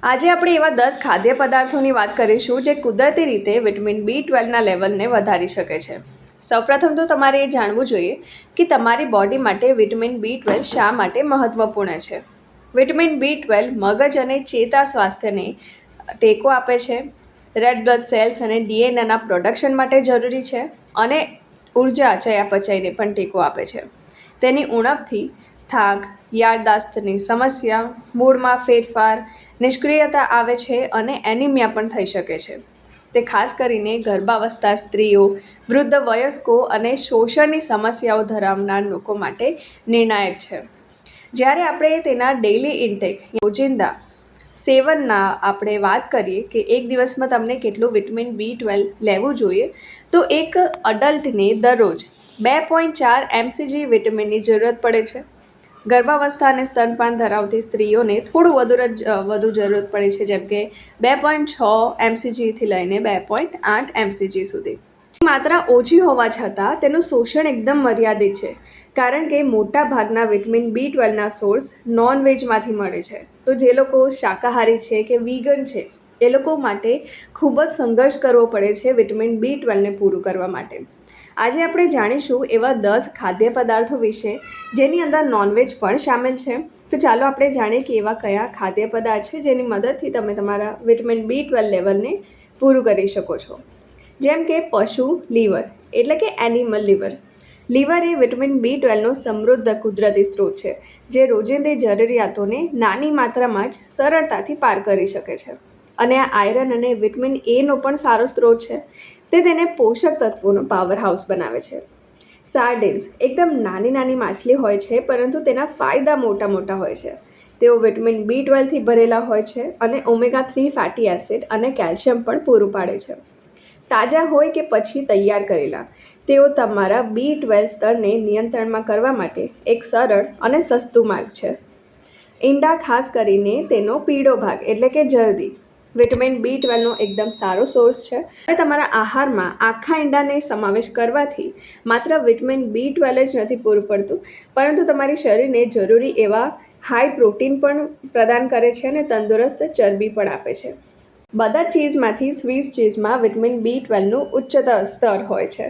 આજે આપણે એવા 10 ખાદ્ય પદાર્થોની વાત કરીશું જે કુદરતી રીતે વિટામિન B12ના લેવલને વધારી શકે છે. સૌપ્રથમ તો તમારે એ જાણવું જોઈએ કે તમારી બોડી માટે વિટામિન B12 શા માટે મહત્વપૂર્ણ છે. વિટામિન B12 મગજ અને ચેતા સ્વાસ્થ્યને ટેકો આપે છે, રેડ બ્લડ સેલ્સ અને DNAના પ્રોડક્શન માટે જરૂરી છે અને ઉર્જા ચયાપચયને પણ ટેકો આપે છે. તેની ઉણપથી થાક, યાદદાસ્તની સમસ્યા, મૂડમાં ફેરફાર, નિષ્ક્રિયતા આવે છે અને એનિમિયા પણ થઈ શકે છે. તે ખાસ કરીને ગર્ભાવસ્થા સ્ત્રીઓ, વૃદ્ધ વયસ્કો અને શોષણની સમસ્યાઓ ધરાવનાર લોકો માટે નિર્ણાયક છે. જ્યારે આપણે તેના ડેઇલી ઇન્ટેક રોજિંદા સેવનના આપણે વાત કરીએ કે એક દિવસમાં તમને કેટલું વિટામિન B12 લેવું જોઈએ, તો એક અડલ્ટને દરરોજ 2.4 mcg વિટામિનની જરૂરત પડે છે. ગર્ભાવસ્થા અને સ્તનપાન ધરાવતી સ્ત્રીઓને થોડું વધુ જરૂરત પડે છે, જેમ કે 2.6 mcgથી લઈને 2.8 mcg સુધી. માત્રા ઓછી હોવા છતાં તેનું શોષણ એકદમ મર્યાદિત છે, કારણ કે મોટા ભાગના વિટામિન B12ના સોર્સ નોનવેજમાંથી મળે છે. તો જે લોકો શાકાહારી છે કે વીગન છે, એ લોકો માટે ખૂબ જ સંઘર્ષ કરવો પડે છે વિટામિન B12ને પૂરું કરવા માટે. આજે આપણે જાણીશું એવા 10 ખાદ્ય પદાર્થો વિશે જેની અંદર નોનવેજ પણ સામેલ છે. તો ચાલો આપણે જાણીએ કે એવા કયા ખાદ્ય પદાર્થ છે જેની મદદથી તમે તમારા વિટામિન B12 લેવલને પૂરું કરી શકો છો. જેમ કે પશુ લીવર એટલે કે એનિમલ લીવર. લીવર એ વિટામિન B12નો સમૃદ્ધ કુદરતી સ્ત્રોત છે, જે રોજિંદી જરૂરિયાતોને નાની માત્રામાં જ સરળતાથી પાર કરી શકે છે. અને આ આયરન અને વિટામિન એનો પણ સારો સ્ત્રોત છે. તે તેને પોષક તત્વોનો પાવર હાઉસ બનાવે છે. સાર્ડિન્સ એકદમ નાની નાની માછલી હોય છે, પરંતુ તેના ફાયદા મોટા મોટા હોય છે. તેઓ વિટામિન B12થી ભરેલા હોય છે અને ઓમેગા-3 ફેટી એસિડ અને કેલ્શિયમ પણ પૂરું પાડે છે. તાજા હોય કે પછી તૈયાર કરેલા, તેઓ તમારા B12 સ્તરને નિયંત્રણમાં કરવા માટે એક સરળ અને સસ્તું માર્ગ છે. ઈંડા, ખાસ કરીને તેનો પીળો ભાગ એટલે કે જરદી, વિટામિન B12નો એકદમ સારો સોર્સ છે. અને તમારા આહારમાં આખા ઈંડાને સમાવેશ કરવાથી માત્ર વિટામિન B12 જ નથી પૂરું પડતું, પરંતુ તમારી શરીરને જરૂરી એવા હાઈ પ્રોટીન પણ પ્રદાન કરે છે અને તંદુરસ્ત ચરબી પણ આપે છે. બધા ચીઝમાંથી સ્વીસ ચીઝમાં વિટામિન B12નું ઉચ્ચતર સ્તર હોય છે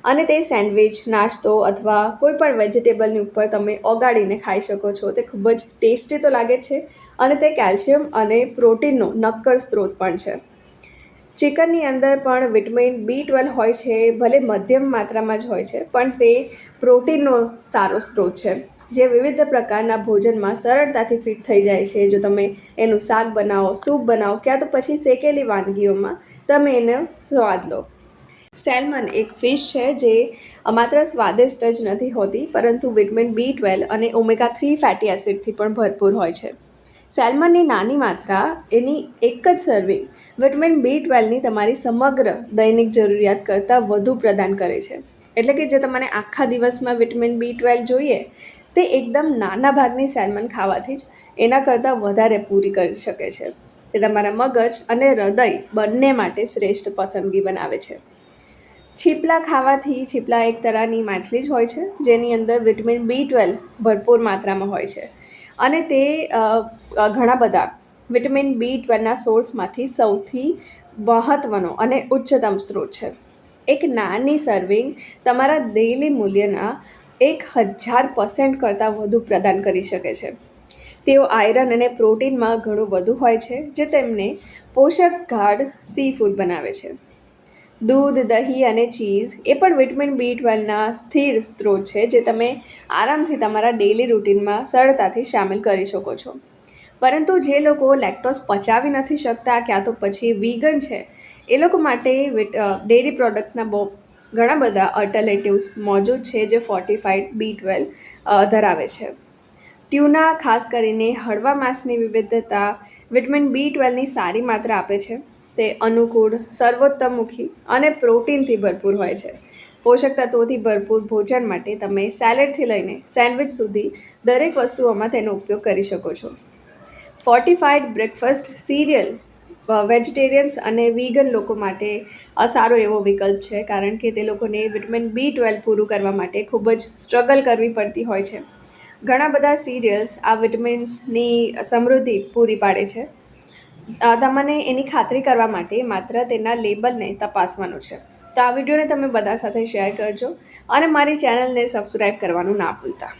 અને તે સેન્ડવિચ, નાસ્તો અથવા કોઈ પણ વેજીટેબલની ઉપર તમે ઓગાળીને ખાઈ શકો છો. તે ખૂબ જ ટેસ્ટી તો લાગે છે અને તે કેલ્શિયમ અને પ્રોટીનનો નક્કર સ્ત્રોત પણ છે. ચિકનની અંદર પણ વિટામિન B12 હોય છે, ભલે મધ્યમ માત્રામાં જ હોય છે, પણ તે પ્રોટીનનો સારો સ્ત્રોત છે, જે વિવિધ પ્રકારના ભોજનમાં સરળતાથી ફિટ થઈ જાય છે. જો તમે એનું શાક બનાવો, સૂપ બનાવો, ક્યાં તો પછી શેકેલી વાનગીઓમાં તમે એનો સ્વાદ લો. સેલ્મન એક ફિશ છે જે માત્ર સ્વાદિષ્ટ જ નથી હોતી, પરંતુ વિટામિન B12 અને ઓમેગા-3 ફેટી એસિડથી પણ ભરપૂર હોય છે. સેલ્મનની નાની માત્રા, એની એક જ સર્વિંગ વિટામિન B12ની તમારી સમગ્ર દૈનિક જરૂરિયાત કરતાં વધુ પ્રદાન કરે છે. એટલે કે જે તમને આખા દિવસમાં વિટામિન B12 જોઈએ, તે એકદમ નાના ભાગની સેલ્મન ખાવાથી જ એના કરતાં વધારે પૂરી કરી શકે છે. તે તમારા મગજ અને હૃદય બંને માટે શ્રેષ્ઠ પસંદગી બનાવે છે. છીપલા ખાવાથી, છીપલા એક તરહની માછલી જ હોય છે જેની અંદર વિટામિન B12 ભરપૂર માત્રામાં હોય છે અને તે ઘણા બધા વિટામિન B12ના સોર્સમાંથી સૌથી મહત્ત્વનો અને ઉચ્ચતમ સ્ત્રોત છે. એક નાની સર્વિંગ તમારા ડેઇલી મૂલ્યના 1000% કરતાં વધુ પ્રદાન કરી શકે છે. તેઓ આયરન અને પ્રોટીનમાં ઘણું વધુ હોય છે, જે તેમને પોષક ગાઢ સી ફૂડ બનાવે છે. દૂધ, દહીં અને ચીઝ એ પણ વિટામિન B12ના સ્થિર સ્ત્રોત છે, જે તમે આરામથી તમારા ડેઇલી રૂટીનમાં સરળતાથી સામેલ કરી શકો છો. પરંતુ જે લોકો લેક્ટોઝ પચાવી નથી શકતા, ક્યાં તો પછી વીગન છે, એ લોકો માટે ડેરી પ્રોડક્ટ્સના ઘણા બધા અલ્ટરનેટિવ્સ મોજૂદ છે જે ફોર્ટિફાઈડ B12 ધરાવે છે. ટ્યુના, ખાસ કરીને હળવા માંસની વિવિધતા વિટામિન B12ની સારી માત્રા આપે છે. તે અનુકૂળ, સર્વોત્તમમુખી અને પ્રોટીનથી ભરપૂર હોય છે. પોષક તત્વોથી ભરપૂર ભોજન માટે તમે સેલેડથી લઈને સેન્ડવિચ સુધી દરેક વસ્તુઓમાં તેનો ઉપયોગ કરી શકો છો. ફોર્ટિફાઈડ બ્રેકફાસ્ટ સિરિયલ વેજીટેરિયન્સ અને વીગન લોકો માટે સારો એવો વિકલ્પ છે, કારણ કે તે લોકોને વિટામિન B12 પૂરું કરવા માટે ખૂબ જ સ્ટ્રગલ કરવી પડતી હોય છે. ઘણા બધા સિરિયલ્સ આ વિટામિન્સની સમૃદ્ધિ પૂરી પાડે છે. તમને એની ખાતરી કરવા માટે માત્ર તેના લેબલને તપાસવાનું છે. તો આ વિડીયોને તમે બધા સાથે શેર કરજો અને મારી ચેનલને સબસ્ક્રાઈબ કરવાનું ના ભૂલતા.